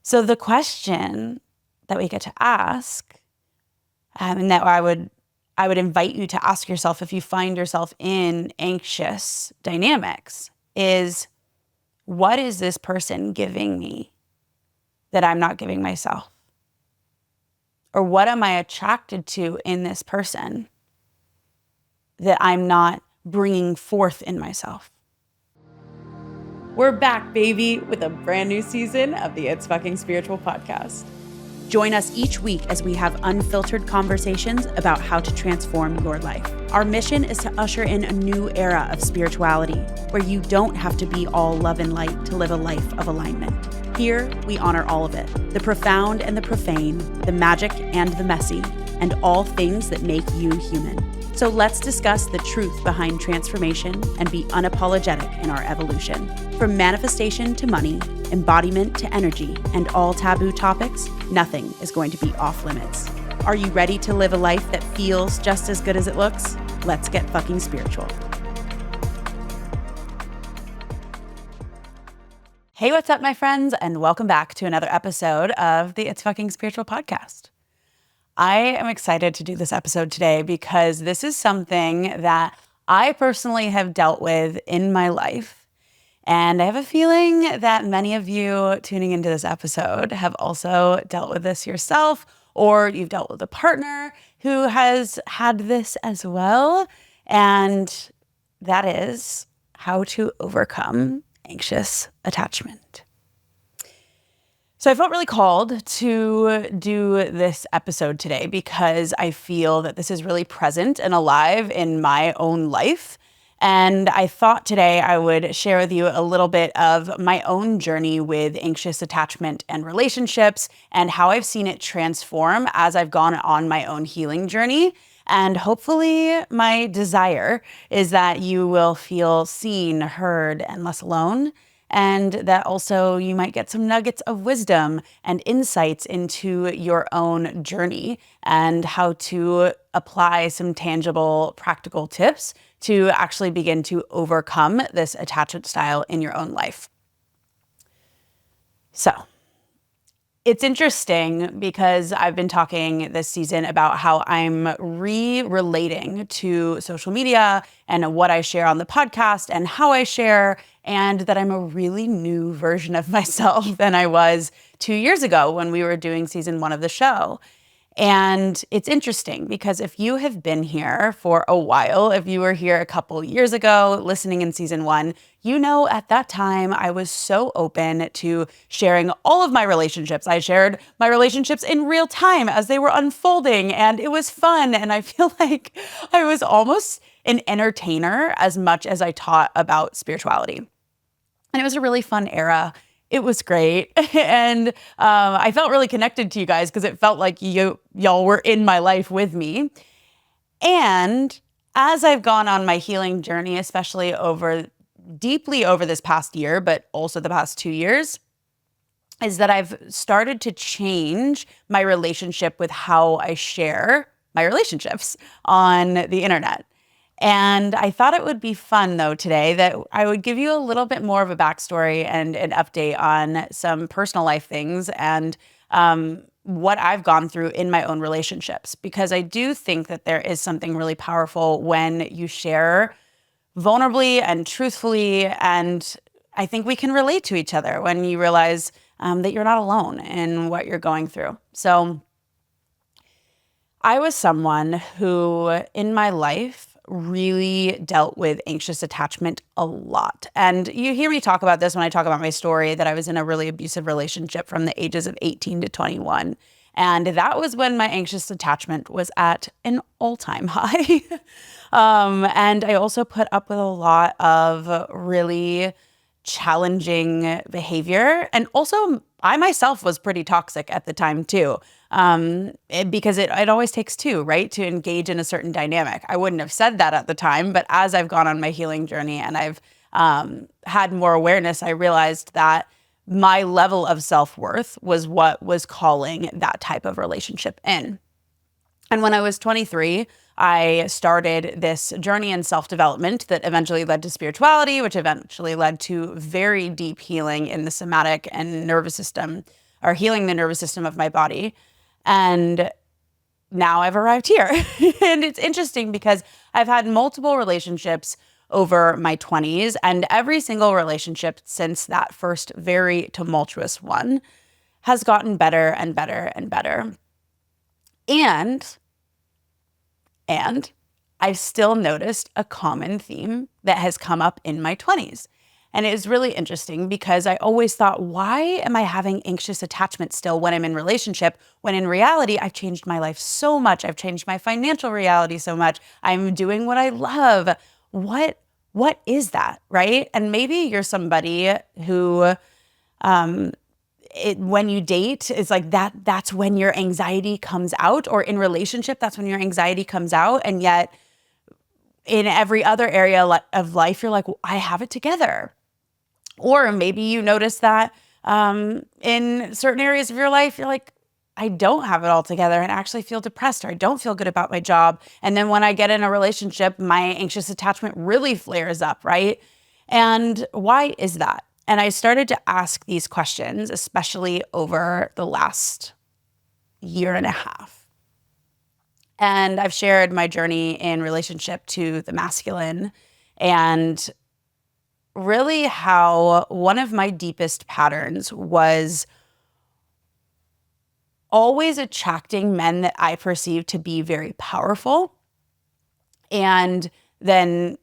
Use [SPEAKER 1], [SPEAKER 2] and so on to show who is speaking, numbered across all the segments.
[SPEAKER 1] So the question that we get to ask, and that I would invite you to ask yourself if you find yourself in anxious dynamics is, what is this person giving me that I'm not giving myself? Or what am I attracted to in this person that I'm not bringing forth in myself? We're back, baby, with a brand new season of the It's Fucking Spiritual podcast. Join us each week as we have unfiltered conversations about how to transform your life. Our mission is to usher in a new era of spirituality where you don't have to be all love and light to live a life of alignment. Here, we honor all of it, the profound and the profane, the magic and the messy, and all things that make you human. So let's discuss the truth behind transformation and be unapologetic in our evolution. From manifestation to money, embodiment to energy, and all taboo topics, nothing is going to be off limits. Are you ready to live a life that feels just as good as it looks? Let's get fucking spiritual. Hey, what's up, my friends, and welcome back to another episode of the It's Fucking Spiritual podcast. I am excited to do this episode today because this is something that I personally have dealt with in my life. And I have a feeling that many of you tuning into this episode have also dealt with this yourself, or you've dealt with a partner who has had this as well. And that is how to overcome anxious attachment. So I felt really called to do this episode today because I feel that this is really present and alive in my own life. And I thought today I would share with you a little bit of my own journey with anxious attachment and relationships and how I've seen it transform as I've gone on my own healing journey. And hopefully my desire is that you will feel seen, heard, and less alone. And that also you might get some nuggets of wisdom and insights into your own journey and how to apply some tangible, practical tips to actually begin to overcome this attachment style in your own life. So it's interesting because I've been talking this season about how I'm relating to social media and what I share on the podcast and how I share, and that I'm a really new version of myself than I was 2 years ago when we were doing season 1 of the show. And it's interesting because if you have been here for a while, if you were here a couple years ago listening in season 1, you know at that time I was so open to sharing all of my relationships. I shared my relationships in real time as they were unfolding, and it was fun. And I feel like I was almost an entertainer as much as I taught about spirituality. And it was a really fun era. It was great. And I felt really connected to you guys because it felt like y'all were in my life with me. And as I've gone on my healing journey, especially deeply over this past year, but also the past 2 years, is that I've started to change my relationship with how I share my relationships on the internet. And I thought it would be fun, though, today that I would give you a little bit more of a backstory and an update on some personal life things and what I've gone through in my own relationships. Because I do think that there is something really powerful when you share vulnerably and truthfully. And I think we can relate to each other when you realize that you're not alone in what you're going through. So I was someone who, in my life, really dealt with anxious attachment a lot. And you hear me talk about this when I talk about my story, that I was in a really abusive relationship from the ages of 18 to 21. And that was when my anxious attachment was at an all-time high. And I also put up with a lot of really challenging behavior. And also, I myself was pretty toxic at the time too. Because it always takes two, right, to engage in a certain dynamic. I wouldn't have said that at the time, but as I've gone on my healing journey and I've had more awareness, I realized that my level of self-worth was what was calling that type of relationship in. And when I was 23, I started this journey in self-development that eventually led to spirituality, which eventually led to very deep healing in the somatic and nervous system or healing the nervous system of my body. And now I've arrived here. And it's interesting because I've had multiple relationships over my 20s, and every single relationship since that first very tumultuous one has gotten better and better and better. And I've still noticed a common theme that has come up in my 20s. And it is really interesting because I always thought, why am I having anxious attachment still when I'm in relationship? When in reality, I've changed my life so much. I've changed my financial reality so much. I'm doing what I love. What is that, right? And maybe you're somebody who, when you date, it's like that's when your anxiety comes out, or in relationship, that's when your anxiety comes out. And yet in every other area of life, you're like, well, I have it together. Or maybe you notice that in certain areas of your life, you're like, I don't have it all together and actually feel depressed, or I don't feel good about my job. And then when I get in a relationship, my anxious attachment really flares up, right? And why is that? And I started to ask these questions, especially over the last year and a half. And I've shared my journey in relationship to the masculine, and really how one of my deepest patterns was always attracting men that I perceived to be very powerful. And then,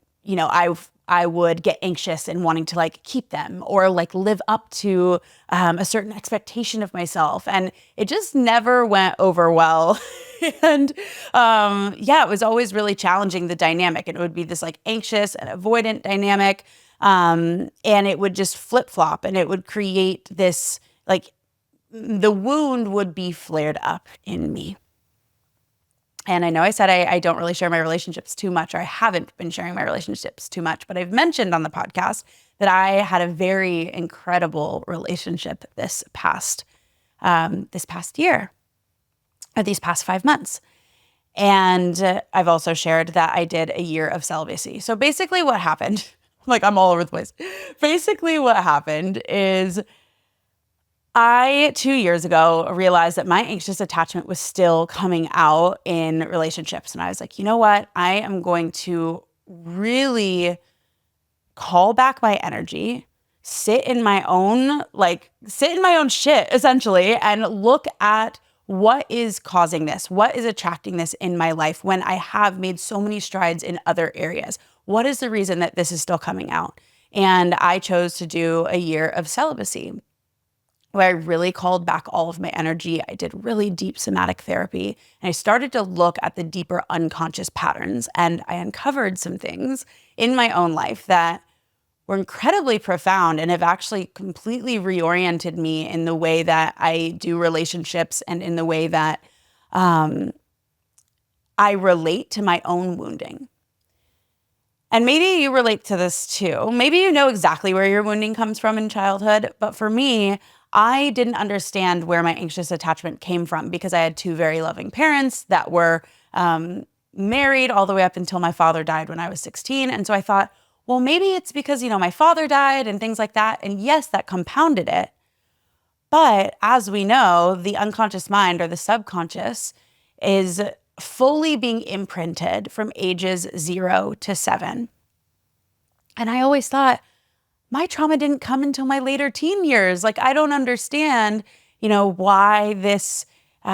[SPEAKER 1] I would get anxious and wanting to like keep them or like live up to a certain expectation of myself. And it just never went over well. And it was always really challenging, the dynamic. And it would be this like anxious and avoidant dynamic. And it would just flip flop, and it would create this like the wound would be flared up in me. And I know I said I don't really share my relationships too much, or I haven't been sharing my relationships too much, but I've mentioned on the podcast that I had a very incredible relationship this past year, or these past 5 months. And I've also shared that I did a year of celibacy. So basically what happened, like I'm all over the place. Basically what happened is I, 2 years ago, realized that my anxious attachment was still coming out in relationships. And I was like, you know what? I am going to really call back my energy, sit in my own shit, essentially, and look at what is causing this? What is attracting this in my life when I have made so many strides in other areas? What is the reason that this is still coming out? And I chose to do a year of celibacy, where I really called back all of my energy. I did really deep somatic therapy, and I started to look at the deeper unconscious patterns. And I uncovered some things in my own life that were incredibly profound and have actually completely reoriented me in the way that I do relationships and in the way that I relate to my own wounding. And maybe you relate to this too. Maybe you know exactly where your wounding comes from in childhood. But for me, I didn't understand where my anxious attachment came from because I had two very loving parents that were married all the way up until my father died when I was 16. And so I thought, well, maybe it's because, my father died and things like that. And yes, that compounded it. But as we know, the unconscious mind, or the subconscious, is fully being imprinted from ages 0 to 7. And I always thought, my trauma didn't come until my later teen years. Like, I don't understand, why this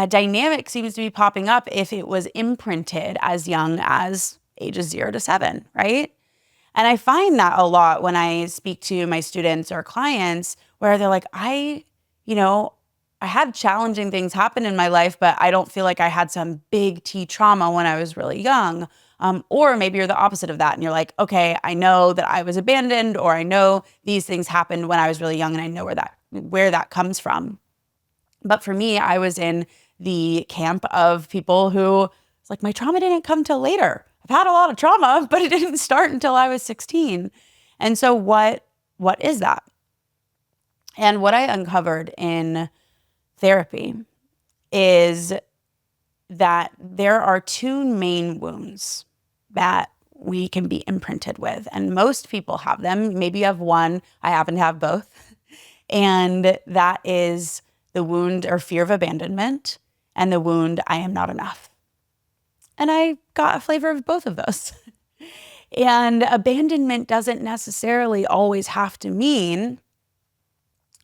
[SPEAKER 1] dynamic seems to be popping up if it was imprinted as young as ages 0 to 7, right? And I find that a lot when I speak to my students or clients, where they're like, I had challenging things happen in my life, but I don't feel like I had some big T trauma when I was really young. Or maybe you're the opposite of that, and you're like, okay, I know that I was abandoned, or I know these things happened when I was really young, and I know where that comes from. But for me, I was in the camp of people who, it's like, my trauma didn't come till later. I've had a lot of trauma, but it didn't start until I was 16. And so what is that? And what I uncovered in therapy is that there are two main wounds that we can be imprinted with. And most people have them. Maybe you have one. I happen to have both. And that is the wound or fear of abandonment, and the wound, I am not enough. And I got a flavor of both of those. And abandonment doesn't necessarily always have to mean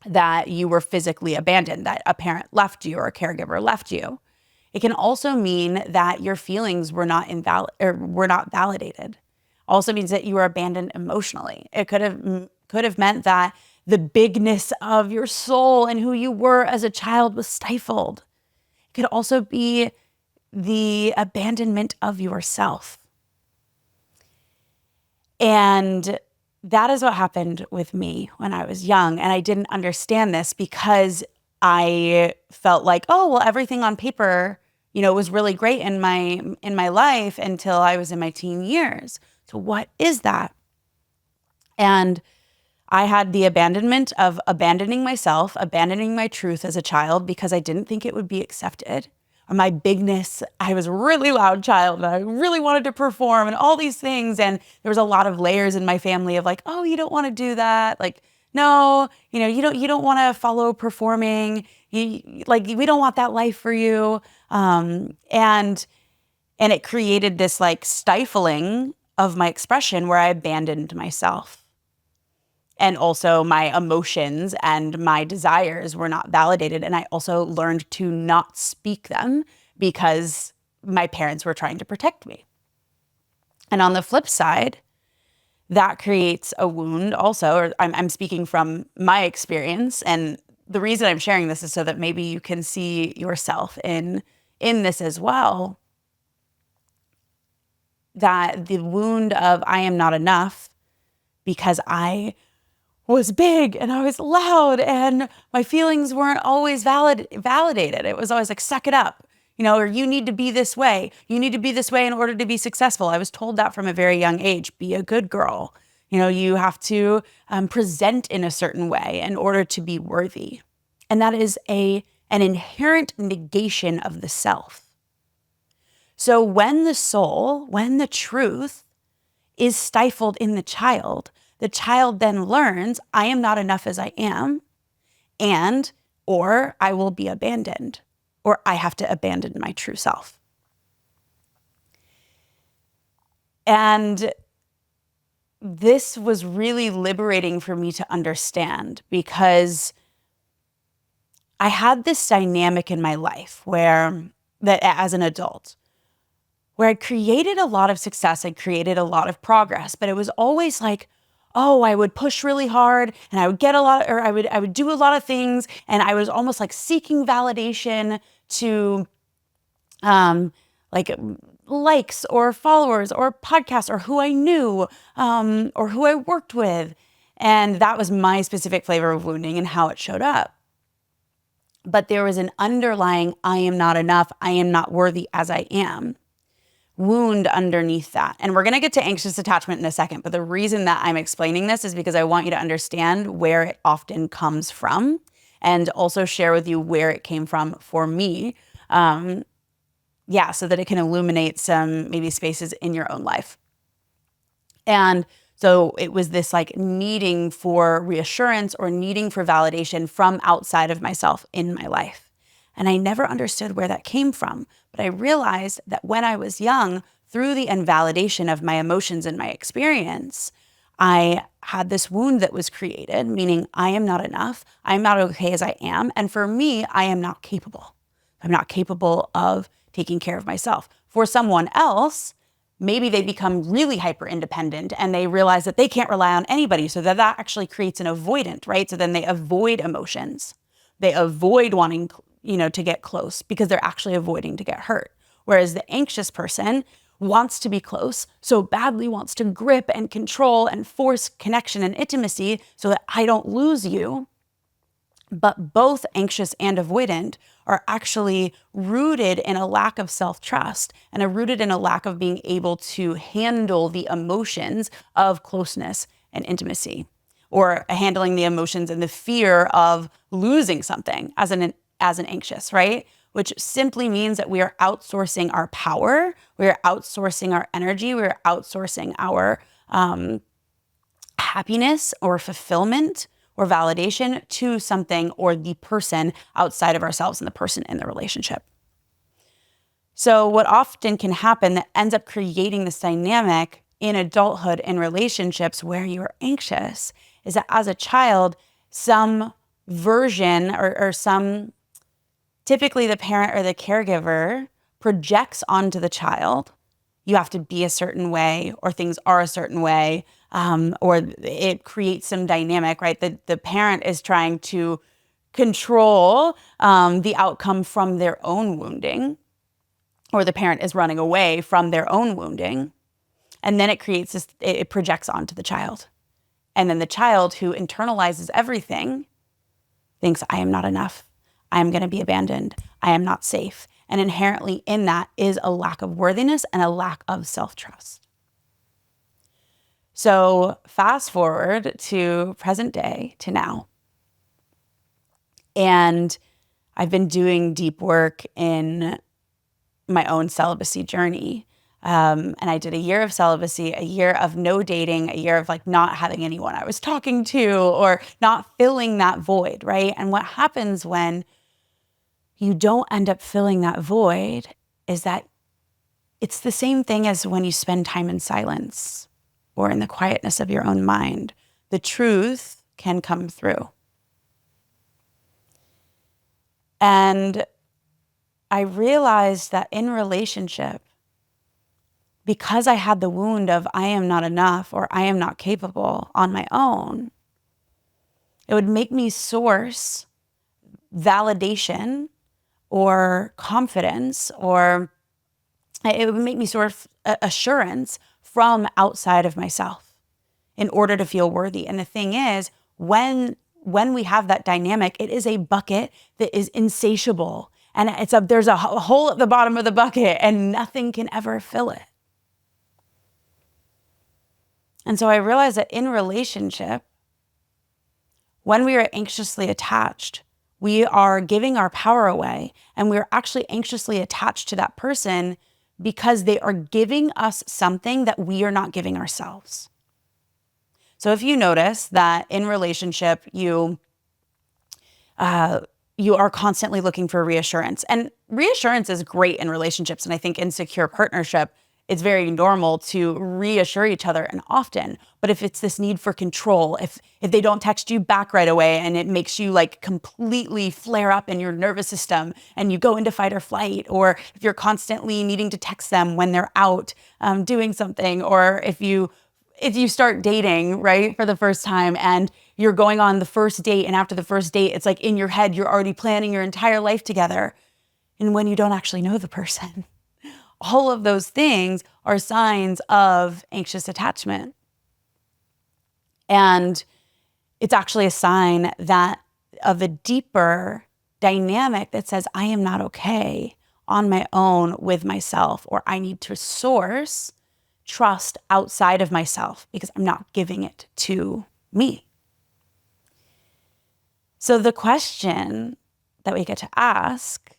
[SPEAKER 1] that you were physically abandoned, that a parent left you or a caregiver left you. It can also mean that your feelings were not validated. Also means that you were abandoned emotionally. It could have meant that the bigness of your soul and who you were as a child was stifled. It could also be the abandonment of yourself. And that is what happened with me when I was young. And I didn't understand this because I felt like, oh, well, everything on paper, was really great in my life until I was in my teen years. So what is that? And I had the abandonment of abandoning myself, abandoning my truth as a child because I didn't think it would be accepted. Or my bigness, I was a really loud child and I really wanted to perform and all these things. And there was a lot of layers in my family of like, oh, you don't want to do that. Like, no, you don't want to follow performing. We don't want that life for you. And it created this like stifling of my expression where I abandoned myself. And also my emotions and my desires were not validated. And I also learned to not speak them because my parents were trying to protect me. And on the flip side, that creates a wound also, or I'm speaking from my experience. And the reason I'm sharing this is so that maybe you can see yourself in this as well. That the wound of I am not enough because I was big and I was loud and my feelings weren't always validated. It was always like, suck it up, or you need to be this way. You need to be this way in order to be successful. I was told that from a very young age. Be a good girl. You have to present in a certain way in order to be worthy. And that is an inherent negation of the self. So when the truth is stifled in the child then learns, I am not enough as I am, or I will be abandoned, or I have to abandon my true self. And this was really liberating for me to understand because I had this dynamic in my life that as an adult, where I created a lot of success, I created a lot of progress, but it was always like, oh, I would push really hard and I would get a lot, or I would do a lot of things. And I was almost like seeking validation to like likes or followers or podcasts or who I knew or who I worked with. And that was my specific flavor of wounding and how it showed up. But there was an underlying, I am not enough, I am not worthy as I am, wound underneath that. And we're going to get to anxious attachment in a second. But the reason that I'm explaining this is because I want you to understand where it often comes from and also share with you where it came from for me. So that it can illuminate some maybe spaces in your own life. And so it was this like needing for reassurance or needing for validation from outside of myself in my life. And I never understood where that came from. But I realized that when I was young, through the invalidation of my emotions and my experience, I had this wound that was created, meaning I am not enough. I'm not okay as I am. And for me, I am not capable. I'm not capable of taking care of myself. For someone else, maybe they become really hyper independent and they realize that they can't rely on anybody. So that actually creates an avoidant, right? So then they avoid emotions. They avoid wanting to get close because they're actually avoiding to get hurt. Whereas the anxious person wants to be close, so badly wants to grip and control and force connection and intimacy so that I don't lose you. But both anxious and avoidant are actually rooted in a lack of self-trust and are rooted in a lack of being able to handle the emotions of closeness and intimacy, or handling the emotions and the fear of losing something as an anxious, right? Which simply means that we are outsourcing our power, we are outsourcing our energy, we are outsourcing our happiness or fulfillment. or validation to something or the person outside of ourselves and the person in the relationship. So what often can happen that ends up creating this dynamic in adulthood in relationships where you are anxious is that as a child, some version or some, typically the parent or the caregiver projects onto the child, you have to be a certain way or things are a certain way, or it creates some dynamic, right? The parent is trying to control the outcome from their own wounding, or the parent is running away from their own wounding. And then it creates this, it projects onto the child. And then the child who internalizes everything thinks, I am not enough. I am going to be abandoned. I am not safe. And inherently in that is a lack of worthiness and a lack of self-trust. So fast forward to present day, to now. And I've been doing deep work in my own celibacy journey. And I did a year of celibacy, a year of no dating, a year of like not having anyone I was talking to or not filling that void, right? And what happens when you don't end up filling that void is that it's the same thing as when you spend time in silence or in the quietness of your own mind. The truth can come through. And I realized that in relationship, because I had the wound of I am not enough or I am not capable on my own, it would make me source validation or confidence, or it would make me source assurance from outside of myself in order to feel worthy. And the thing is, when we have that dynamic, it is a bucket that is insatiable. And there's a hole at the bottom of the bucket and nothing can ever fill it. And so I realized that in relationship, when we are anxiously attached, we are giving our power away, and we're actually anxiously attached to that person because they are giving us something that we are not giving ourselves. So if you notice that in relationship, you are constantly looking for reassurance, and reassurance is great in relationships. And I think in secure partnership, it's very normal to reassure each other and often. But if it's this need for control, if they don't text you back right away and it makes you like completely flare up in your nervous system and you go into fight or flight, or if you're constantly needing to text them when they're out doing something, or if you start dating, right, for the first time and you're going on the first date, and after the first date, it's like in your head, you're already planning your entire life together. And when you don't actually know the person, all of those things are signs of anxious attachment. And it's actually a sign that of a deeper dynamic that says, I am not okay on my own with myself, or I need to source trust outside of myself because I'm not giving it to me. So the question that we get to ask,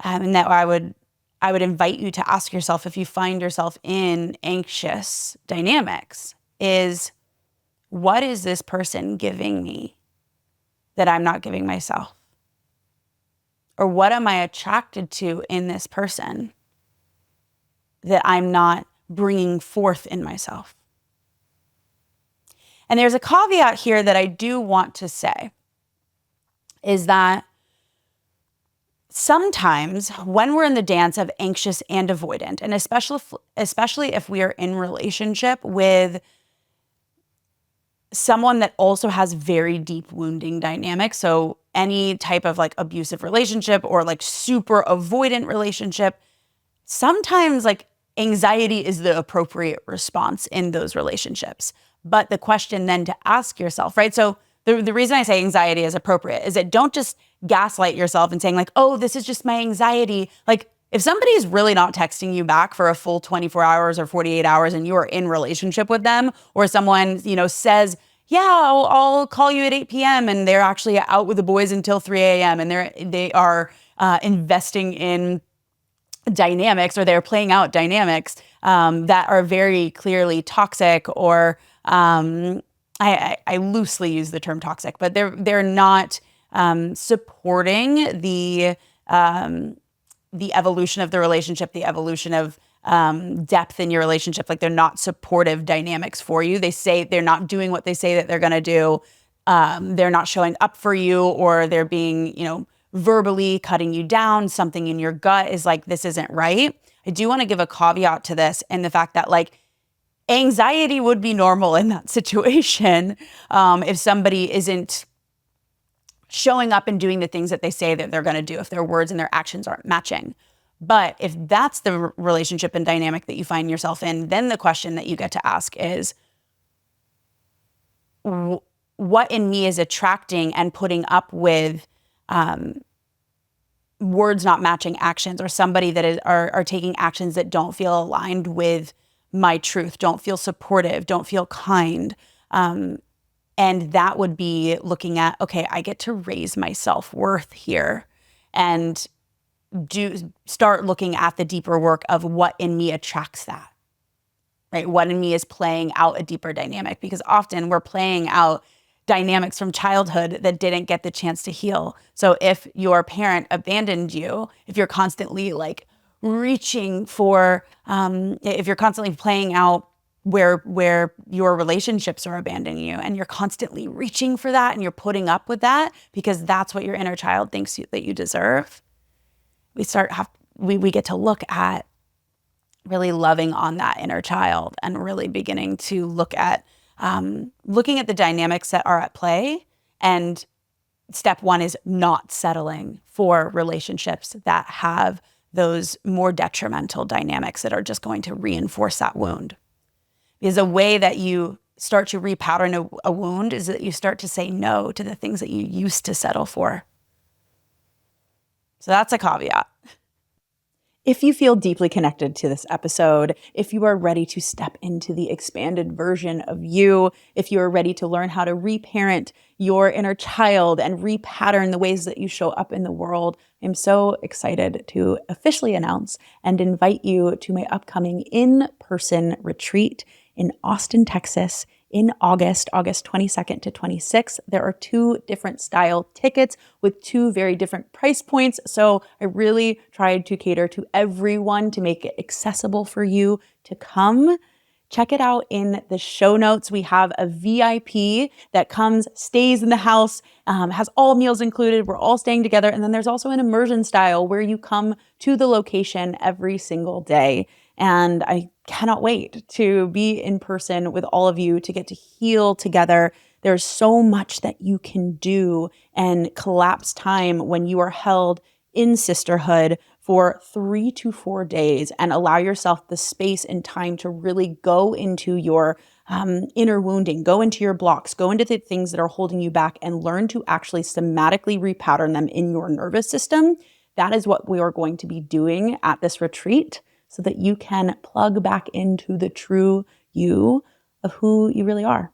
[SPEAKER 1] and that I would invite you to ask yourself if you find yourself in anxious dynamics, is what is this person giving me that I'm not giving myself? Or what am I attracted to in this person that I'm not bringing forth in myself? And there's a caveat here that I do want to say, is that sometimes when we're in the dance of anxious and avoidant, and especially if we are in relationship with someone that also has very deep wounding dynamics, so any type of like abusive relationship or like super avoidant relationship, sometimes like anxiety is the appropriate response in those relationships. But the question then to ask yourself, right? So the reason I say anxiety is appropriate is that don't just gaslight yourself and saying like, oh, this is just my anxiety. Like if somebody is really not texting you back for a full 24 hours or 48 hours and you are in relationship with them, or someone, says, yeah, I'll call you at 8 p.m. and they're actually out with the boys until 3 a.m. and they are investing in dynamics, or they're playing out dynamics that are very clearly toxic or I loosely use the term toxic, but they're not supporting the evolution of the relationship, the evolution of depth in your relationship. Like they're not supportive dynamics for you. They're not doing what they say that they're going to do. They're not showing up for you, or they're being, verbally cutting you down. Something in your gut is like, this isn't right. I do want to give a caveat to this, and the fact that like anxiety would be normal in that situation if somebody isn't showing up and doing the things that they say that they're going to do, if their words and their actions aren't matching. But if that's the relationship and dynamic that you find yourself in, then the question that you get to ask is, what in me is attracting and putting up with words not matching actions, or somebody that are taking actions that don't feel aligned with my truth, don't feel supportive, don't feel kind. And that would be looking at, okay, I get to raise my self-worth here and start looking at the deeper work of what in me attracts that, right? What in me is playing out a deeper dynamic, because often we're playing out dynamics from childhood that didn't get the chance to heal. So if your parent abandoned you, if you're constantly like reaching for, if you're constantly playing out where your relationships are abandoning you, and you're constantly reaching for that and you're putting up with that because that's what your inner child thinks that you deserve, we get to look at really loving on that inner child and really beginning to look at looking at the dynamics that are at play. And step one is not settling for relationships that have those more detrimental dynamics that are just going to reinforce that wound. Because a way that you start to repattern a wound is that you start to say no to the things that you used to settle for. So that's a caveat. If you feel deeply connected to this episode, if you are ready to step into the expanded version of you, if you are ready to learn how to reparent your inner child and repattern the ways that you show up in the world, I'm so excited to officially announce and invite you to my upcoming in-person retreat in Austin, Texas, in August 22nd to 26th. There are 2 different style tickets with 2 very different price points. So I really tried to cater to everyone to make it accessible for you to come. Check it out in the show notes. We have a VIP that comes, stays in the house, has all meals included. We're all staying together. And then there's also an immersion style where you come to the location every single day. And I cannot wait to be in person with all of you, to get to heal together. There's so much that you can do and collapse time when you are held in sisterhood for 3 to 4 days, and allow yourself the space and time to really go into your inner wounding, go into your blocks, go into the things that are holding you back, and learn to actually somatically repattern them in your nervous system. That is what we are going to be doing at this retreat, so that you can plug back into the true you of who you really are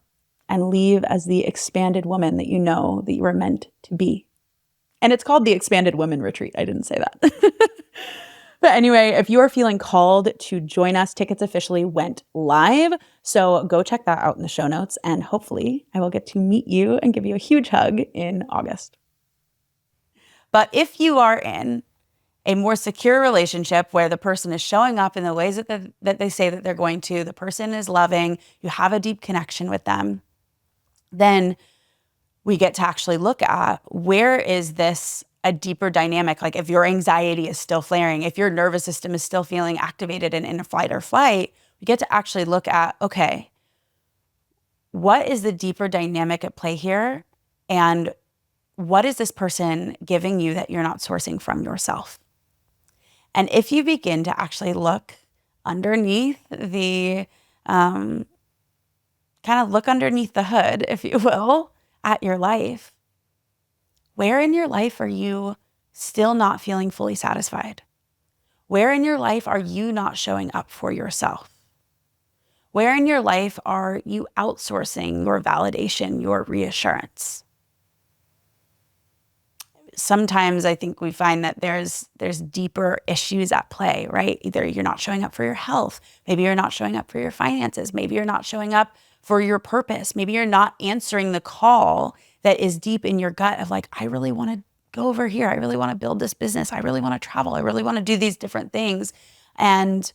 [SPEAKER 1] and leave as the expanded woman that you know that you were meant to be. And it's called the Expanded Women Retreat. I didn't say that. But anyway, if you are feeling called to join us, tickets officially went live. So go check that out in the show notes. And hopefully I will get to meet you and give you a huge hug in August. But if you are in a more secure relationship where the person is showing up in the ways that they say that they're going to, the person is loving, you have a deep connection with them, then we get to actually look at, where is this a deeper dynamic? Like if your anxiety is still flaring, if your nervous system is still feeling activated and in a fight or flight, we get to actually look at, okay, what is the deeper dynamic at play here? And what is this person giving you that you're not sourcing from yourself? And if you begin to actually look underneath the, kind of look underneath the hood, if you will, at your life, where in your life are you still not feeling fully satisfied? Where in your life are you not showing up for yourself? Where in your life are you outsourcing your validation, your reassurance? Sometimes I think we find that there's deeper issues at play, right? Either you're not showing up for your health, maybe you're not showing up for your finances, maybe you're not showing up for your purpose. Maybe you're not answering the call that is deep in your gut of like, I really want to go over here. I really want to build this business. I really want to travel. I really want to do these different things. And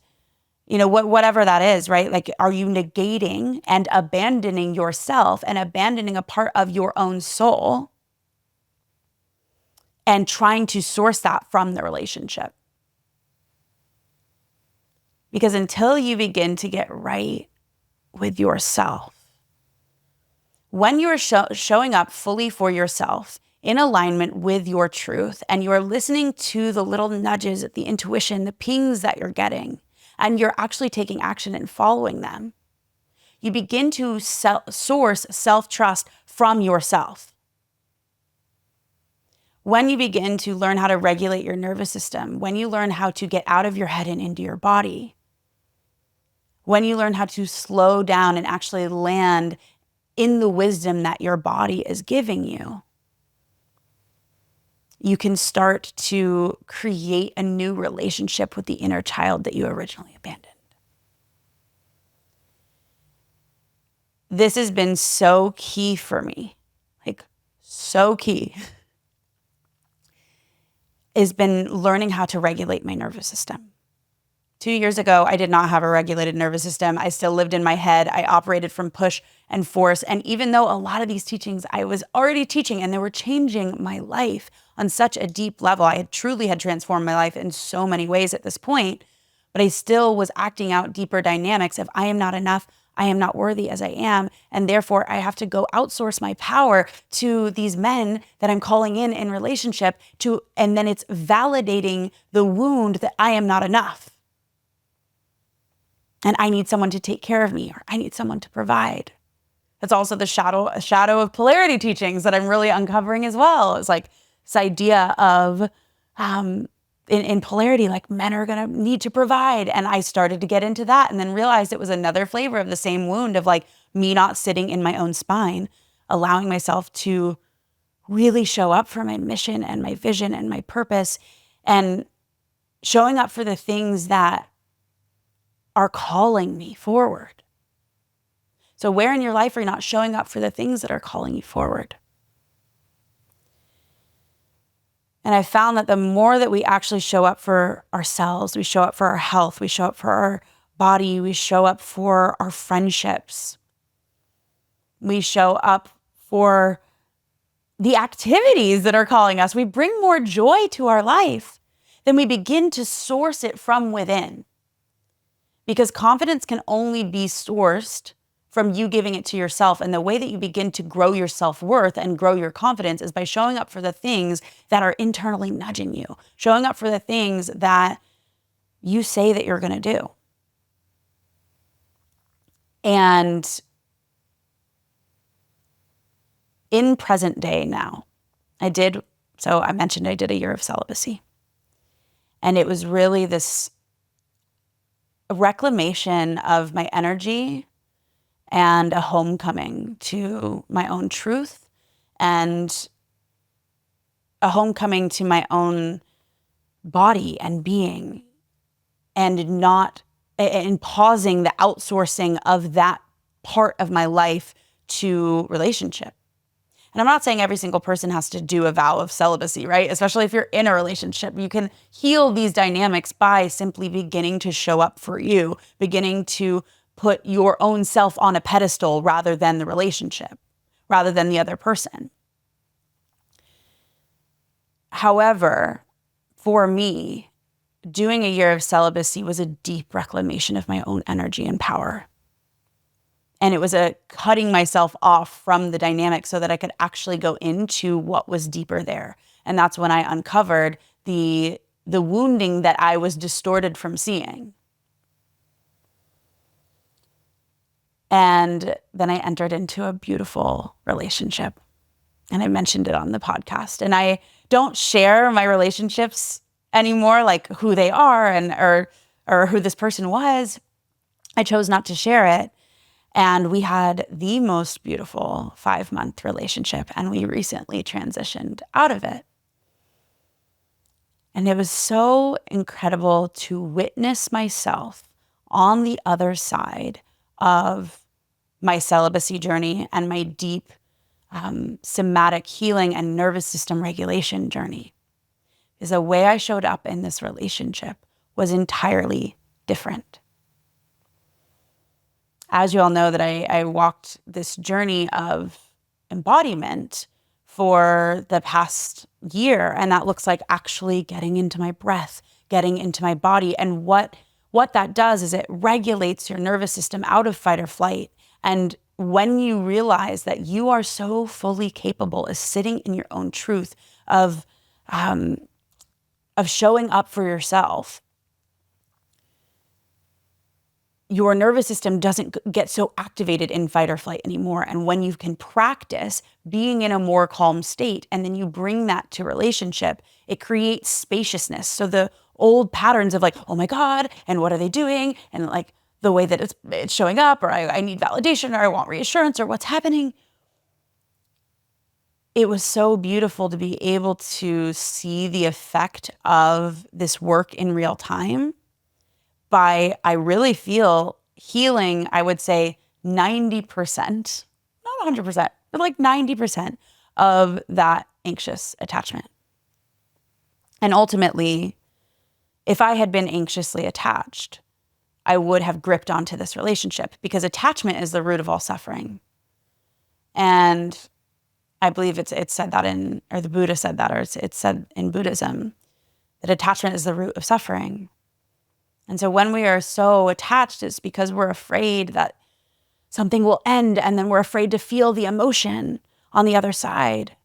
[SPEAKER 1] whatever that is, right? Like, are you negating and abandoning yourself and abandoning a part of your own soul and trying to source that from the relationship? Because until you begin to get right with yourself, when you are showing up fully for yourself in alignment with your truth, and you are listening to the little nudges, the intuition, the pings that you're getting, and you're actually taking action and following them, you begin to source self-trust from yourself. When you begin to learn how to regulate your nervous system, when you learn how to get out of your head and into your body, when you learn how to slow down and actually land in the wisdom that your body is giving you, you can start to create a new relationship with the inner child that you originally abandoned. This has been so key for me, like so key, has been learning how to regulate my nervous system. 2 years ago, I did not have a regulated nervous system. I still lived in my head. I operated from push and force. And even though a lot of these teachings I was already teaching and they were changing my life on such a deep level, I truly had transformed my life in so many ways at this point, but I still was acting out deeper dynamics of I am not enough, I am not worthy as I am, and therefore I have to go outsource my power to these men that I'm calling in relationship to, and then it's validating the wound that I am not enough. And I need someone to take care of me, or I need someone to provide. That's also the shadow of polarity teachings that I'm really uncovering as well. It's like this idea of in polarity, like men are gonna need to provide. And I started to get into that and then realized it was another flavor of the same wound of like me not sitting in my own spine, allowing myself to really show up for my mission and my vision and my purpose, and showing up for the things that are calling me forward. So where in your life are you not showing up for the things that are calling you forward? And I found that the more that we actually show up for ourselves, we show up for our health, we show up for our body, we show up for our friendships, we show up for the activities that are calling us, we bring more joy to our life, then we begin to source it from within. Because confidence can only be sourced from you giving it to yourself. And the way that you begin to grow your self-worth and grow your confidence is by showing up for the things that are internally nudging you, showing up for the things that you say that you're going to do. And in present day now, I mentioned I did a year of celibacy. And it was really this reclamation of my energy and a homecoming to my own truth and a homecoming to my own body and being, and pausing the outsourcing of that part of my life to relationship. And I'm not saying every single person has to do a vow of celibacy, right? Especially if you're in a relationship. You can heal these dynamics by simply beginning to show up for you, beginning to put your own self on a pedestal rather than the relationship, rather than the other person. However, for me, doing a year of celibacy was a deep reclamation of my own energy and power. And it was a cutting myself off from the dynamic so that I could actually go into what was deeper there. And that's when I uncovered the wounding that I was distorted from seeing. And then I entered into a beautiful relationship. And I mentioned it on the podcast. And I don't share my relationships anymore, like who they are and or who this person was. I chose not to share it. And we had the most beautiful 5-month relationship, and we recently transitioned out of it. And it was so incredible to witness myself on the other side of my celibacy journey and my deep somatic healing and nervous system regulation journey. Because the way I showed up in this relationship was entirely different. As you all know, that I walked this journey of embodiment for the past year, and that looks like actually getting into my breath, getting into my body. And what that does is it regulates your nervous system out of fight or flight. And when you realize that you are so fully capable of sitting in your own truth, of showing up for yourself, your nervous system doesn't get so activated in fight or flight anymore. And when you can practice being in a more calm state, and then you bring that to relationship, it creates spaciousness. So the old patterns of like, oh my God, and what are they doing? And like the way that it's showing up, or I need validation, or I want reassurance, or what's happening. It was so beautiful to be able to see the effect of this work in real time. I really feel healing, I would say 90%, not 100%, but like 90% of that anxious attachment. And ultimately, if I had been anxiously attached, I would have gripped onto this relationship, because attachment is the root of all suffering. And I believe it's said that or the Buddha said that, or it's said in Buddhism, that attachment is the root of suffering. And so when we are so attached, it's because we're afraid that something will end, and then we're afraid to feel the emotion on the other side.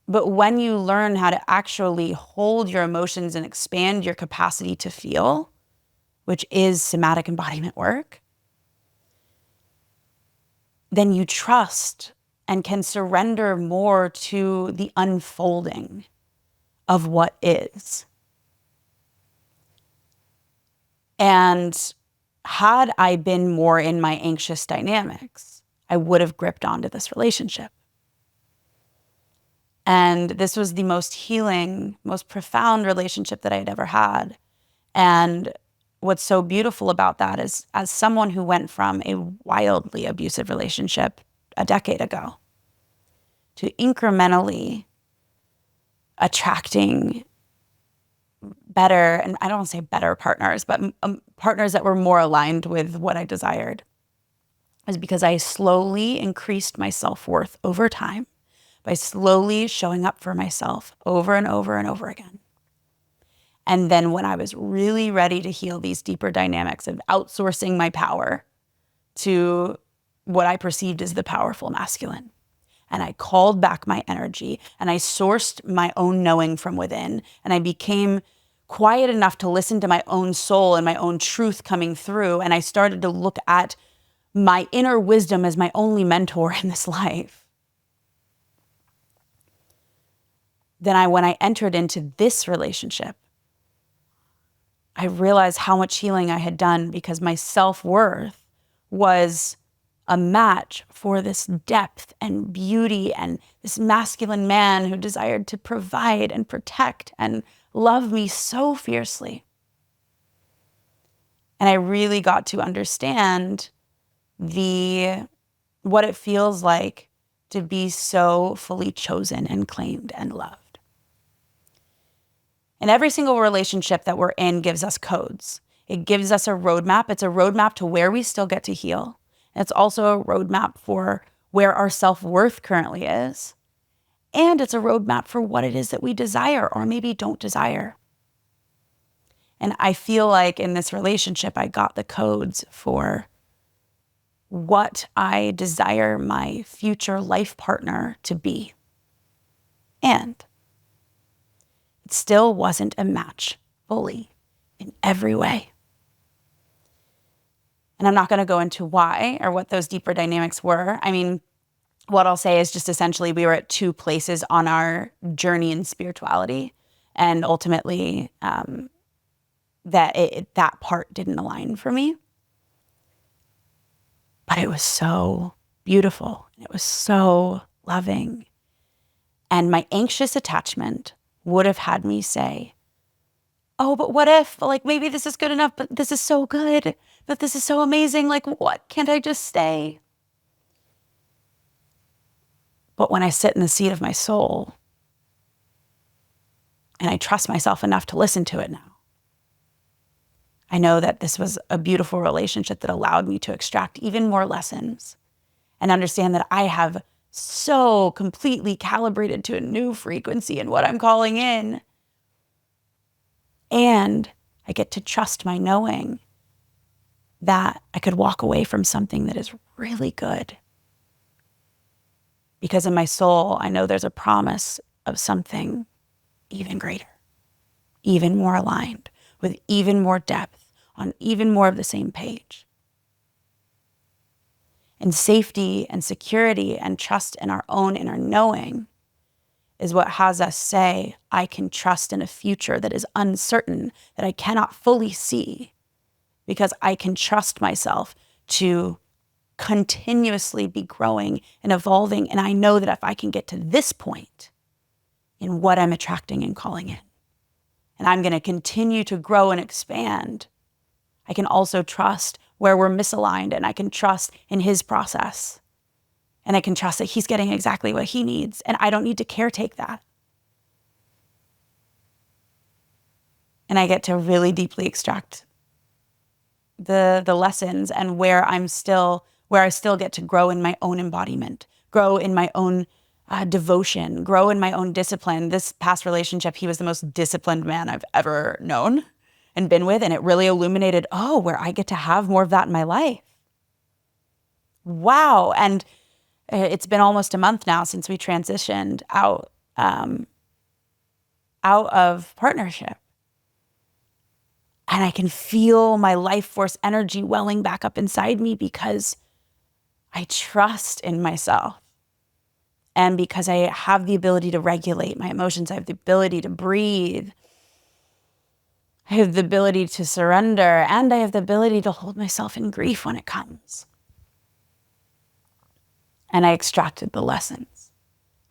[SPEAKER 1] But when you learn how to actually hold your emotions and expand your capacity to feel, which is somatic embodiment work, then you trust and can surrender more to the unfolding of what is. And had I been more in my anxious dynamics, I would have gripped onto this relationship. And this was the most healing, most profound relationship that I had ever had. And what's so beautiful about that is, as someone who went from a wildly abusive relationship a decade ago to incrementally attracting better, and I don't want to say better partners, but partners that were more aligned with what I desired, is because I slowly increased my self-worth over time by slowly showing up for myself over and over and over again. And then when I was really ready to heal these deeper dynamics of outsourcing my power to what I perceived as the powerful masculine, and I called back my energy, and I sourced my own knowing from within, and I became quiet enough to listen to my own soul and my own truth coming through, and I started to look at my inner wisdom as my only mentor in this life. Then when I entered into this relationship, I realized how much healing I had done, because my self-worth was a match for this depth and beauty and this masculine man who desired to provide and protect and love me so fiercely. And I really got to understand what it feels like to be so fully chosen and claimed and loved. And every single relationship that we're in gives us codes. It gives us a roadmap. It's a roadmap to where we still get to heal. And it's also a roadmap for where our self-worth currently is. And it's a roadmap for what it is that we desire or maybe don't desire. And I feel like in this relationship, I got the codes for what I desire my future life partner to be. And it still wasn't a match fully in every way. And I'm not going to go into why or what those deeper dynamics were. I mean, what I'll say is just essentially we were at two places on our journey in spirituality. And ultimately, that part didn't align for me. But it was so beautiful. It was so loving. And my anxious attachment would have had me say, oh, but what if, like, maybe this is good enough, but this is so good. But this is so amazing. Like, what? Can't I just stay? But when I sit in the seat of my soul and I trust myself enough to listen to it now, I know that this was a beautiful relationship that allowed me to extract even more lessons and understand that I have so completely calibrated to a new frequency in what I'm calling in. And I get to trust my knowing that I could walk away from something that is really good. Because in my soul, I know there's a promise of something even greater, even more aligned, with even more depth, on even more of the same page. And safety and security and trust in our own inner knowing is what has us say, I can trust in a future that is uncertain, that I cannot fully see, because I can trust myself to continuously be growing and evolving. And I know that if I can get to this point in what I'm attracting and calling in, and I'm going to continue to grow and expand, I can also trust where we're misaligned, and I can trust in his process. And I can trust that he's getting exactly what he needs, and I don't need to caretake that. And I get to really deeply extract the lessons, and where I still get to grow in my own embodiment, grow in my own devotion, grow in my own discipline. This past relationship, he was the most disciplined man I've ever known and been with. And it really illuminated, where I get to have more of that in my life. Wow. And it's been almost a month now since we transitioned out of partnership. And I can feel my life force energy welling back up inside me because I trust in myself. And because I have the ability to regulate my emotions, I have the ability to breathe. I have the ability to surrender, and I have the ability to hold myself in grief when it comes. And I extracted the lessons.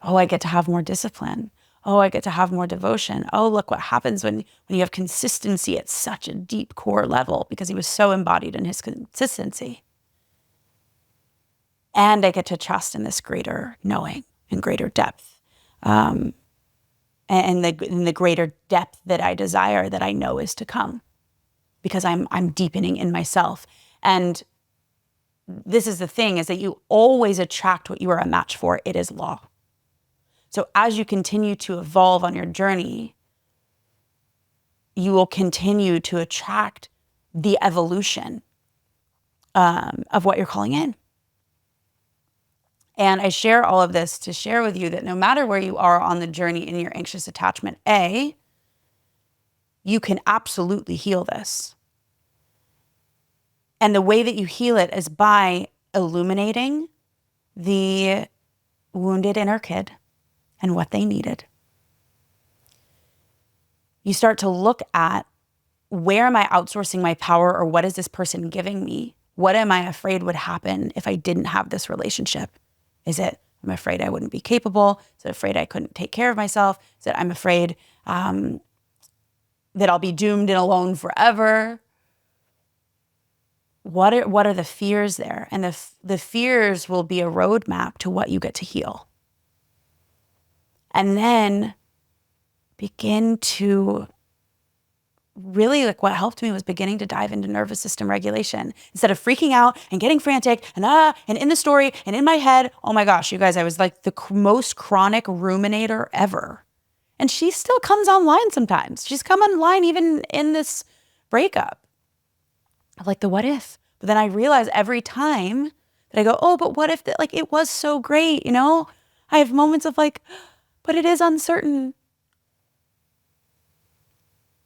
[SPEAKER 1] I get to have more discipline. I get to have more devotion. Look what happens when you have consistency at such a deep core level, because he was so embodied in his consistency. And I get to trust in this greater knowing and greater depth. And the greater depth that I desire, that I know is to come, because I'm deepening in myself. And this is the thing, is that you always attract what you are a match for. It is law. So as you continue to evolve on your journey, you will continue to attract the evolution of what you're calling in. And I share all of this to share with you that no matter where you are on the journey in your anxious attachment, you can absolutely heal this. And the way that you heal it is by illuminating the wounded inner kid and what they needed. You start to look at, where am I outsourcing my power, or what is this person giving me? What am I afraid would happen if I didn't have this relationship? Is it, I'm afraid I wouldn't be capable? Is it afraid I couldn't take care of myself? Is it, I'm afraid that I'll be doomed and alone forever? What are the fears there? And the fears will be a roadmap to what you get to heal. And then begin to really, like, what helped me was beginning to dive into nervous system regulation instead of freaking out and getting frantic and in the story and in my head. Oh my gosh, you guys, I was like the most chronic ruminator ever. And she still comes online sometimes. She's come online even in this breakup. Like, the what if? But then I realize every time that I go, but what if that, like, it was so great, I have moments of like, but it is uncertain.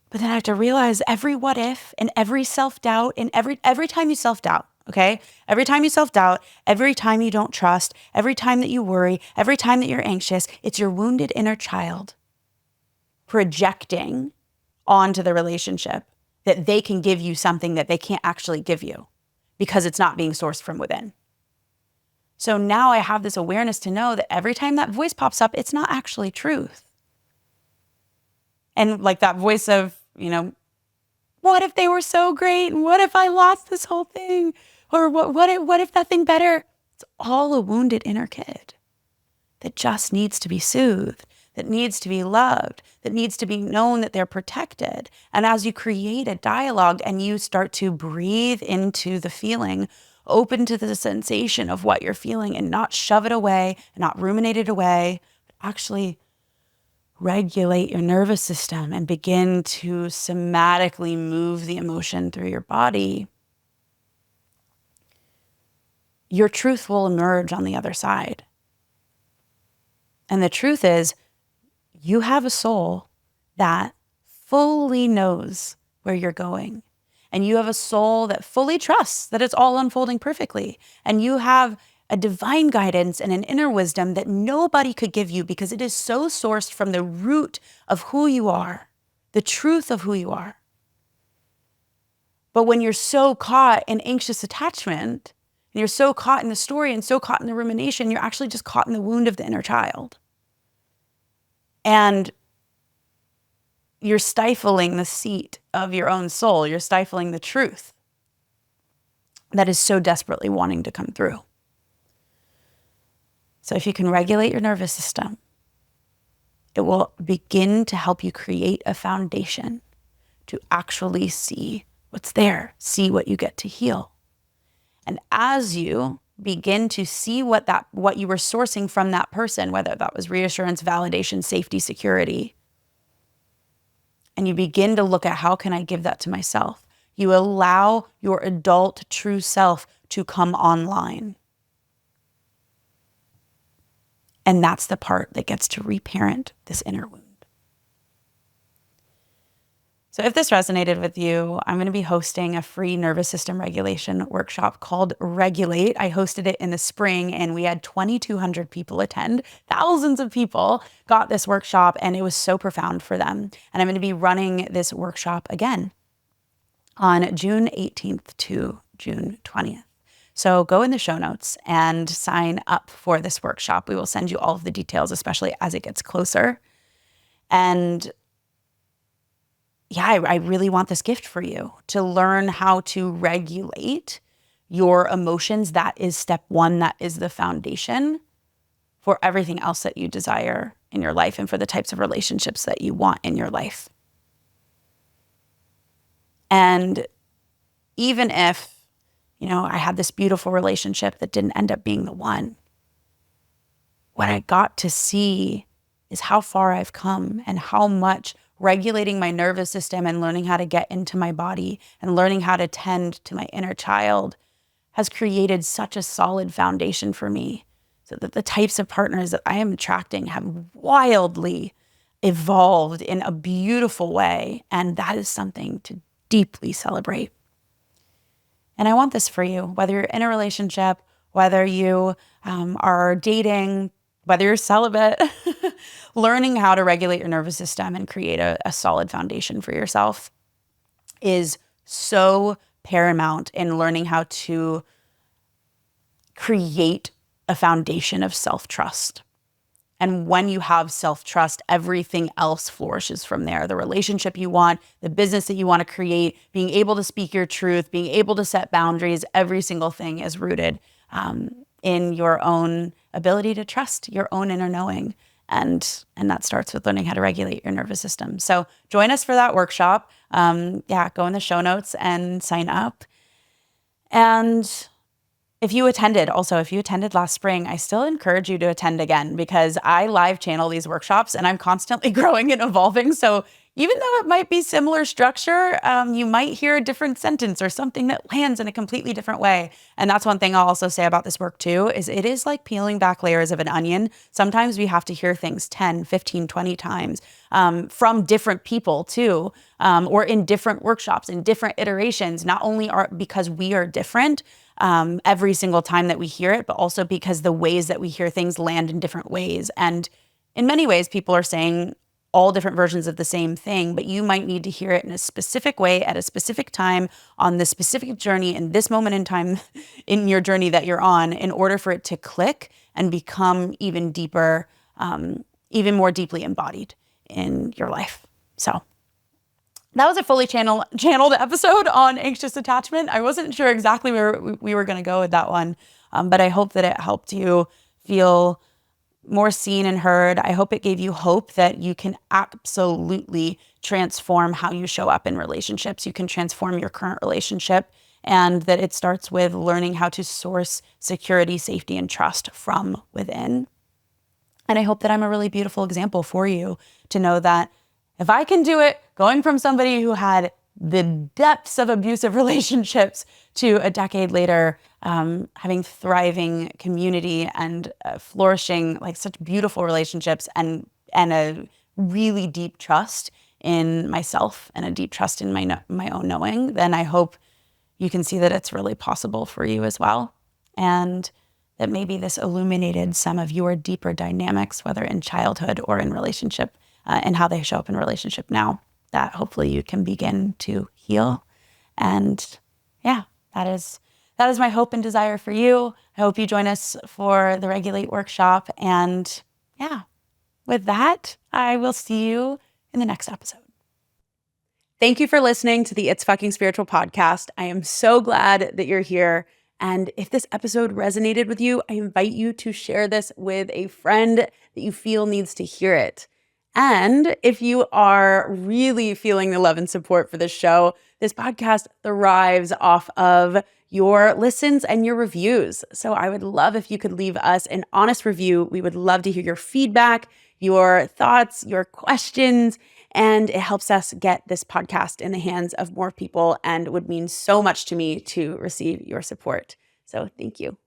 [SPEAKER 1] But then I have to realize every what if and every self-doubt, and every time you self-doubt, okay? Every time you self-doubt, every time you don't trust, every time that you worry, every time that you're anxious, it's your wounded inner child projecting onto the relationship that they can give you something that they can't actually give you because it's not being sourced from within. So now I have this awareness to know that every time that voice pops up, it's not actually truth. And like that voice of, what if they were so great? And what if I lost this whole thing? Or what if nothing better? It's all a wounded inner kid that just needs to be soothed, that needs to be loved, that needs to be known that they're protected. And as you create a dialogue and you start to breathe into the feeling, open to the sensation of what you're feeling and not shove it away, and not ruminate it away, but actually regulate your nervous system and begin to somatically move the emotion through your body, your truth will emerge on the other side. And the truth is, you have a soul that fully knows where you're going. And you have a soul that fully trusts that it's all unfolding perfectly. And you have a divine guidance and an inner wisdom that nobody could give you, because it is so sourced from the root of who you are, the truth of who you are. But when you're so caught in anxious attachment, and you're so caught in the story and so caught in the rumination, you're actually just caught in the wound of the inner child. And you're stifling the seat of your own soul. You're stifling the truth that is so desperately wanting to come through. So if you can regulate your nervous system, it will begin to help you create a foundation to actually see what's there, see what you get to heal. And as you begin to see what you were sourcing from that person, whether that was reassurance, validation, safety, security, and you begin to look at, how can I give that to myself? You allow your adult true self to come online. And that's the part that gets to reparent this inner wound. So if this resonated with you, I'm going to be hosting a free nervous system regulation workshop called Regulate. I hosted it in the spring and we had 2,200 people attend. Thousands of people got this workshop and it was so profound for them. And I'm going to be running this workshop again on June 18th to June 20th. So go in the show notes and sign up for this workshop. We will send you all of the details, especially as it gets closer. And yeah, I really want this gift for you, to learn how to regulate your emotions. That is step one. That is the foundation for everything else that you desire in your life and for the types of relationships that you want in your life. And even if, I had this beautiful relationship that didn't end up being the one, what I got to see is how far I've come and how much regulating my nervous system and learning how to get into my body and learning how to tend to my inner child has created such a solid foundation for me, so that the types of partners that I am attracting have wildly evolved in a beautiful way. And that is something to deeply celebrate. And I want this for you, whether you're in a relationship, whether you are dating, whether you're celibate, learning how to regulate your nervous system and create a solid foundation for yourself is so paramount in learning how to create a foundation of self-trust. And when you have self-trust, everything else flourishes from there. The relationship you want, the business that you want to create, being able to speak your truth, being able to set boundaries, every single thing is rooted in your own ability to trust your own inner knowing. And that starts with learning how to regulate your nervous system. So join us for that workshop. Go in the show notes and sign up. And if you attended last spring, I still encourage you to attend again, because I live channel these workshops and I'm constantly growing and evolving. So even though it might be similar structure, you might hear a different sentence or something that lands in a completely different way. And that's one thing I'll also say about this work too, is it is like peeling back layers of an onion. Sometimes we have to hear things 10, 15, 20 times from different people too, or in different workshops, in different iterations, not only because we are different every single time that we hear it, but also because the ways that we hear things land in different ways. And in many ways, people are saying all different versions of the same thing, but you might need to hear it in a specific way at a specific time on this specific journey in this moment in time in your journey that you're on, in order for it to click and become even deeper, even more deeply embodied in your life. So that was a fully channeled episode on anxious attachment. I wasn't sure exactly where we were going to go with that one, but I hope that it helped you feel more seen and heard. I hope it gave you hope that you can absolutely transform how you show up in relationships. You can transform your current relationship, and that it starts with learning how to source security, safety, and trust from within. And I hope that I'm a really beautiful example for you to know that if I can do it, going from somebody who had the depths of abusive relationships to a decade later, having thriving community and flourishing, like such beautiful relationships and a really deep trust in myself and a deep trust in my own knowing, then I hope you can see that it's really possible for you as well. And that maybe this illuminated some of your deeper dynamics, whether in childhood or in relationship, and how they show up in relationship now, that hopefully you can begin to heal. And yeah, that is my hope and desire for you. I hope you join us for the Regulate workshop. And yeah, with that, I will see you in the next episode. Thank you for listening to the It's Fucking Spiritual podcast. I am so glad that you're here. And if this episode resonated with you, I invite you to share this with a friend that you feel needs to hear it. And if you are really feeling the love and support for this show, this podcast thrives off of your listens and your reviews. So I would love if you could leave us an honest review. We would love to hear your feedback, your thoughts, your questions, and it helps us get this podcast in the hands of more people and would mean so much to me to receive your support. So thank you.